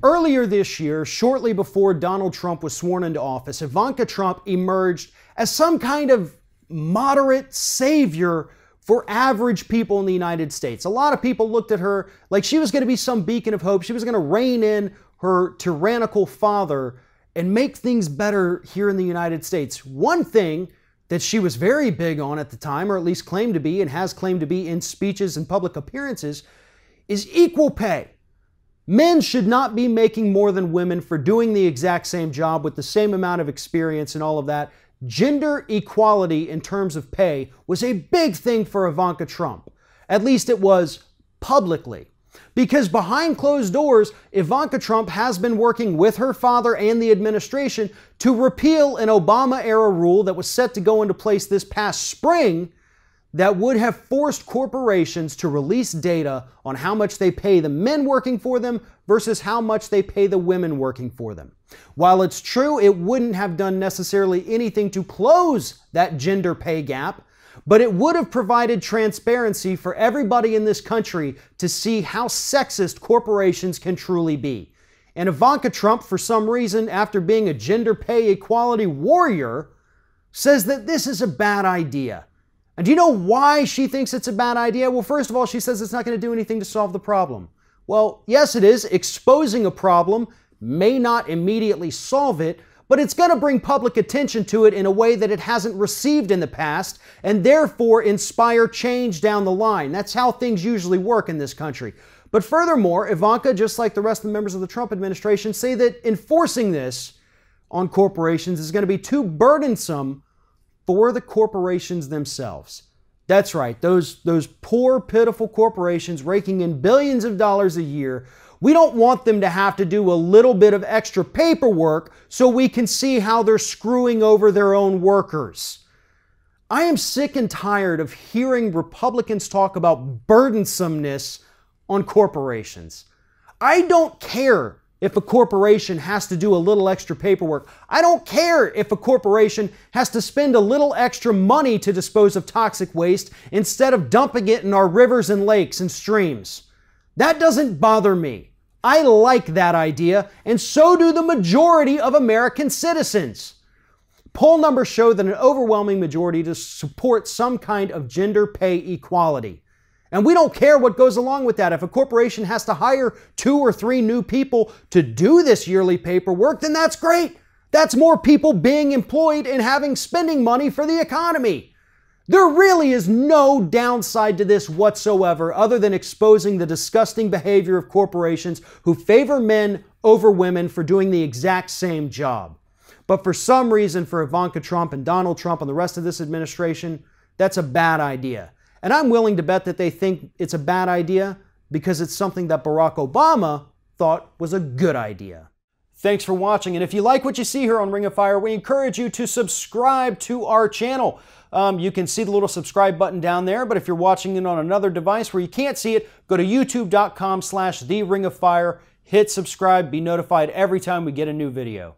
Earlier this year, shortly before Donald Trump was sworn into office, Ivanka Trump emerged as some kind of moderate savior for average people in the United States. A lot of people looked at her like she was going to be some beacon of hope. She was going to rein in her tyrannical father and make things better here in the United States. One thing that she was very big on at the time, or at least claimed to be and has claimed to be in speeches and public appearances, is equal pay. Men should not be making more than women for doing the exact same job with the same amount of experience and all of that. Gender equality in terms of pay was a big thing for Ivanka Trump. At least it was publicly. Because behind closed doors, Ivanka Trump has been working with her father and the administration to repeal an Obama-era rule that was set to go into place this past spring that would have forced corporations to release data on how much they pay the men working for them versus how much they pay the women working for them. While it's true it wouldn't have done necessarily anything to close that gender pay gap, but it would have provided transparency for everybody in this country to see how sexist corporations can truly be. And Ivanka Trump, for some reason, after being a gender pay equality warrior, says that this is a bad idea. And do you know why she thinks it's a bad idea? Well, first of all, she says it's not going to do anything to solve the problem. Well, yes, it is. Exposing a problem may not immediately solve it, but it's going to bring public attention to it in a way that it hasn't received in the past, and therefore inspire change down the line. That's how things usually work in this country. But furthermore, Ivanka, just like the rest of the members of the Trump administration, say that enforcing this on corporations is going to be too burdensome for the corporations themselves. That's right, those poor, pitiful corporations raking in billions of dollars a year. We don't want them to have to do a little bit of extra paperwork so we can see how they're screwing over their own workers. I am sick and tired of hearing Republicans talk about burdensomeness on corporations. I don't care if a corporation has to do a little extra paperwork. I don't care if a corporation has to spend a little extra money to dispose of toxic waste instead of dumping it in our rivers and lakes and streams. That doesn't bother me. I like that idea, and so do the majority of American citizens. Poll numbers show that an overwhelming majority to support some kind of gender pay equality. And we don't care what goes along with that. If a corporation has to hire 2 or 3 new people to do this yearly paperwork, then that's great. That's more people being employed and having spending money for the economy. There really is no downside to this whatsoever other than exposing the disgusting behavior of corporations who favor men over women for doing the exact same job. But for some reason, for Ivanka Trump and Donald Trump and the rest of this administration, that's a bad idea. And I'm willing to bet that they think it's a bad idea because it's something that Barack Obama thought was a good idea. Thanks for watching, and if you like what you see here on Ring of Fire, we encourage you to subscribe to our channel. You can see the little subscribe button down there, but if you're watching it on another device where you can't see it, go to youtube.com/TheRingOfFire, hit subscribe, be notified every time we get a new video.